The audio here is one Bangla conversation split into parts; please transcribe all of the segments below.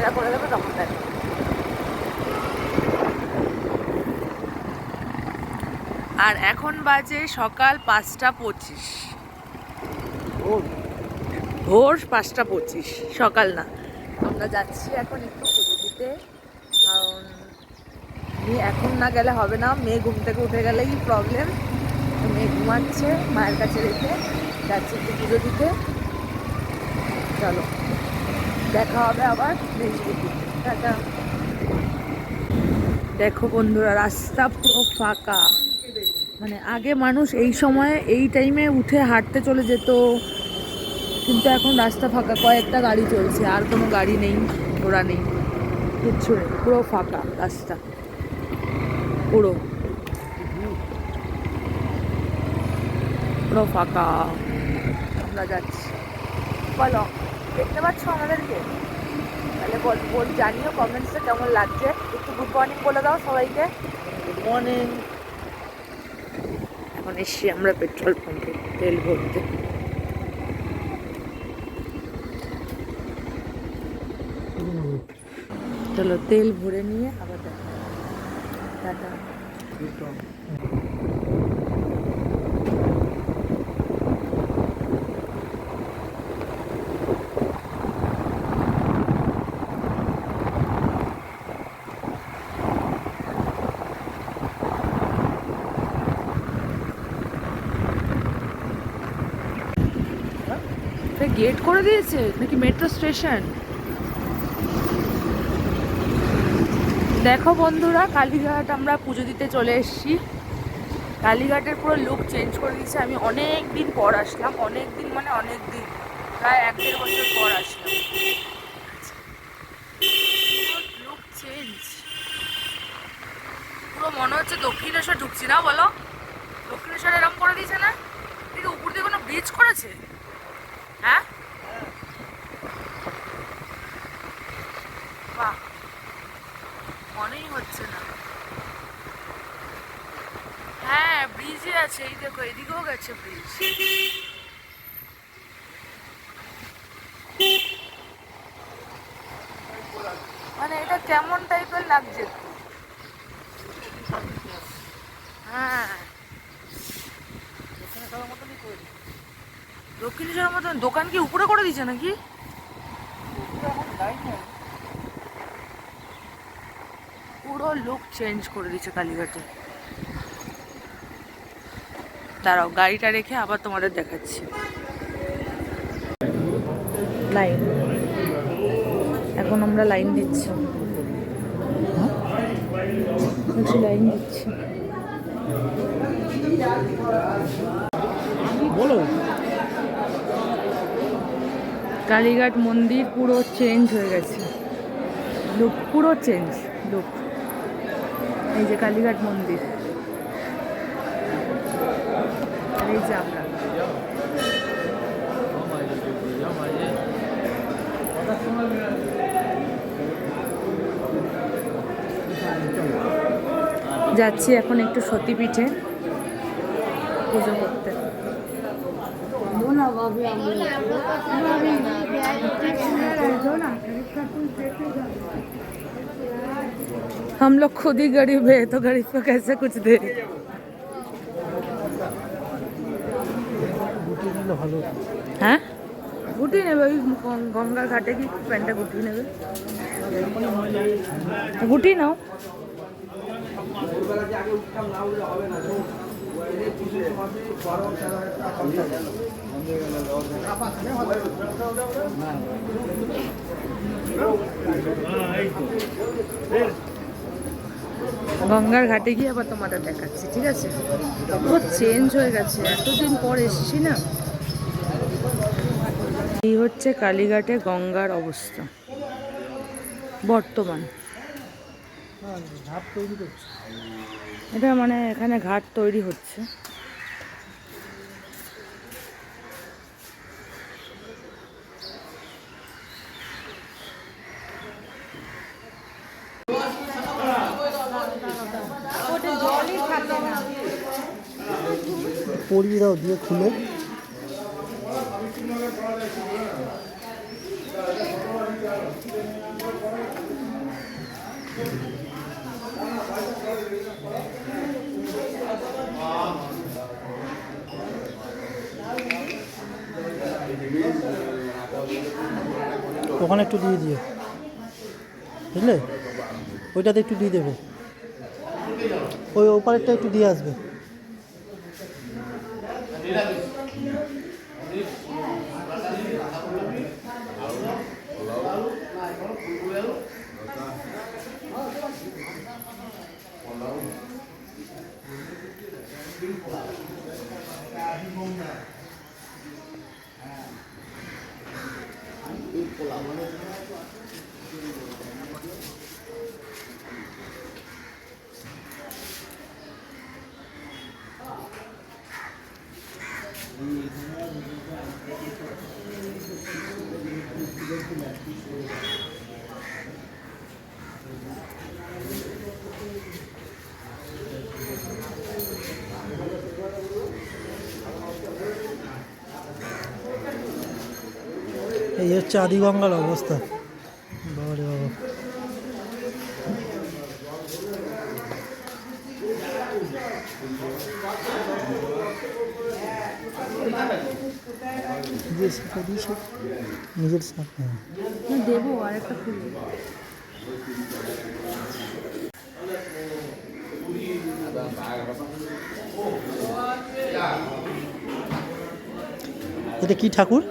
ক্যামেরা করে দেবে তখন দেখো। আর এখন বাজে সকাল 5:25, ভোর 5:25, সকাল না। আমরা যাচ্ছি এখন একটু পুজো দিতে, কারণ এখন না গেলে হবে না, মেয়ে ঘুম থেকে উঠে গেলেই প্রবলেম। মেয়ে ঘুমাচ্ছে, মায়ের কাছে রেখে যাচ্ছি একটু পুজো দিতে। চলো দেখা হবে আবার নেক্সট দিকে। টাটা। দেখো বন্ধুরা, রাস্তা পুরো ফাঁকা। মানে আগে মানুষ এই সময়ে এই টাইমে উঠে হাঁটতে চলে যেত, কিন্তু এখন রাস্তা ফাঁকা, কয়েকটা গাড়ি চলছে, আর কোনো গাড়ি নেই, ঘোড়া নেই, কিচ্ছু নেই, পুরো ফাঁকা রাস্তা, পুরো পুরো ফাঁকা। আমরা যাচ্ছি। বলো, দেখতে পাচ্ছ আমাদেরকে? তাহলে বল জানিও কমেন্টসে কেমন লাগছে। একটু গুড মর্নিং বলে দাও সবাইকে। Good morning. এখন এসছি আমরা পেট্রোল পাম্পে তেল ভরতে। চলো তেল ভরে নিয়ে আবার দেখা। টাটা। গেট করে দিয়েছে নাকি মেট্রো স্টেশন? দেখো বন্ধুরা, কালীঘাট আমরা পুজো দিতে চলে এসেছি। কালীঘাটের পুরো লুক চেঞ্জ করে দিয়েছে। আমি অনেক দিন পর আসলাম, অনেক দিন মানে অনেক দিন, প্রায় 1-1.5 বছর পর আসলাম। লুক চেঞ্জ, পুরো মনে হচ্ছে দক্ষিণেশ্বর ঢুকছি না। বলো, দক্ষিণেশ্বর এরকম করে দিয়েছে না? কিন্তু উপর দিয়ে কোনো ব্রিজ করেছে? হ্যাঁ, বাহ, মনেই হচ্ছে না। হ্যাঁ, ব্রিজে আছে, এই দেখো এদিকেও গেছে ব্রিজ। মানে এটা কেমন টাইপের লাগছে একটু। হ্যাঁ, দক্ষিণেশ্বরের মতন। দোকান কি উপরে করে দিয়েছে নাকি? পুরো লুক চেঞ্জ করে দিয়েছে কালীঘাটে। দাঁড়াও, গাড়িটা রেখে আবার তোমাদের দেখাচ্ছি। লাইন, এখন আমরা লাইন দিচ্ছি, লাইন দিচ্ছি। বলো, কালীঘাট মন্দির পুরো চেঞ্জ হয়ে গেছে, লুক পুরো চেঞ্জ লুক। এই যে কালীঘাট মন্দির, আর এই যে আমরা। যাচ্ছি এখন একটু সতীপীঠে পুজো করতে। हम लोग खुद ही गरीब है, तो गरीब को कैसे कुछ दे। হ্যাঁ, গুটি নেবে, ওই গঙ্গার ঘাটে কি প্যান্টটা গুটি নেবে। গুটি নাও। গঙ্গার ঘাটে গিয়ে আবার তোমাদের দেখাচ্ছি, ঠিক আছে? পুরো চেঞ্জ হয়ে গেছে, এতদিন পর এসেছি না। এই হচ্ছে কালীঘাটে গঙ্গার অবস্থা বর্তমান। এটা মানে এখানে ঘাট তৈরি হচ্ছে। পরিরাও দিয়ে খুলে ওখানে একটু দিয়ে দিও, বুঝলে? ওইটাতে একটু দিয়ে দেবে, ওই ওপারেরটা একটু দিয়ে আসবে। এই হচ্ছে আদিগঙ্গার অবস্থা। বাবা রে বাবা, নিজের সাথে দেবো আর একটা ফুল। এটা কি ঠাকুর?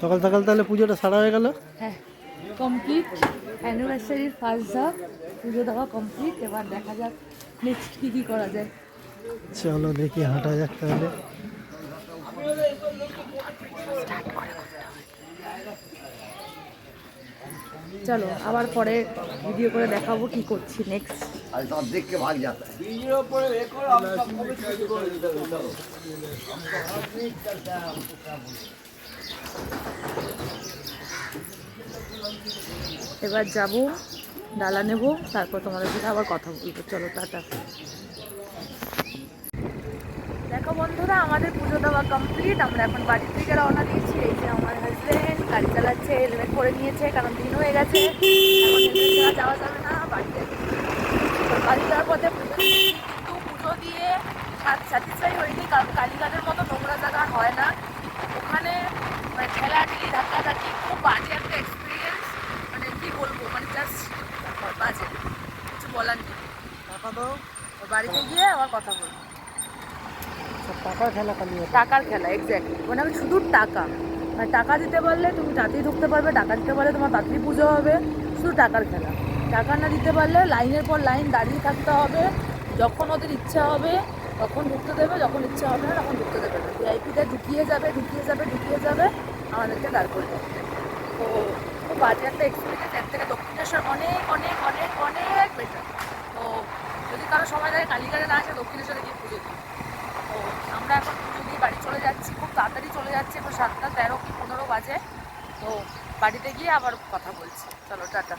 সকাল সকাল তাহলে পুজোটা সারা হয়ে গেল। হ্যাঁ, কমপ্লিট। অ্যানিভার্সারির ফার্স্ট ধাপ পুজো দেওয়া কমপ্লিট। এবার দেখা যাক নেক্সট কী কী করা যায়। চলো দেখি, হাঁটা যাক তাহলে। চলো আবার পরে ভিডিও করে দেখাবো কি করছি নেক্সট। এবার যাব, ডালা নেব, তারপর তোমাদের সাথে আবার কথা বলবো। চলো টাটা। দেখো বন্ধুরা, আমাদের পুজো দেওয়া কমপ্লিট। আমরা এখন বাড়ির দিকে রওনা দিয়েছি। এই যে আমার হাজবেন্ড গাড়ি চালাচ্ছে, হেলমেট পরে নিয়েছে, কারণ দিন হয়ে গেছে, এখন হেলমেট ছাড়া যাওয়া যাবে না বাড়িতে। বাড়ি যাওয়ার পথে কিন্তু পুজো দিয়ে স্যাটিসফাই হয়নি, কারণ কালীঘাটের মতো নোংরা জায়গা হয় না ওখানে। মানে ঠেলাঠেলি ধাক্কাধাক্কি, খুব বাজে একটা এক্সপিরিয়েন্স। মানে কি বলবো, মানে জাস্ট বাজে, কিছু বলার নেই। বাড়িতে গিয়ে আবার কথা বলবো। টাকার খেলা খালি, টাকার খেলা, এক্স্যাক্টলি। মানে আমি শুধু টাকা, মানে টাকা দিতে পারলে তুমি তাড়াতাড়ি ঢুকতে পারবে, টাকা দিতে পারলে তোমার তাড়াতাড়ি পুজো হবে, শুধু টাকার খেলা। টাকা না দিতে পারলে লাইনের পর লাইন দাঁড়িয়ে থাকতে হবে। যখন ওদের ইচ্ছা হবে তখন ঢুকতে দেবে, যখন ইচ্ছা হবে না তখন ঢুকতে দেবে না। ভিআইপিতে ঢুকিয়ে যাবে, আমাদেরকে দাঁড় করে দেবে। তো খুব বাজে একটা এক্সপিরিয়েন্স। এর থেকে দক্ষিণেশ্বর অনেক অনেক অনেক অনেক বেটার। তো যদি কারো সময় থাকে কালীঘাটে না আসে, দক্ষিণেশ্বরে গিয়ে পুজো দিই। তো আমরা এখন পুজো দিয়ে বাড়ি চলে যাচ্ছি, খুব তাড়াতাড়ি চলে যাচ্ছি। এখন 7:13 কি 15 বাজে। তো বাড়িতে গিয়ে আবার কথা বলছি। চলো টাটা।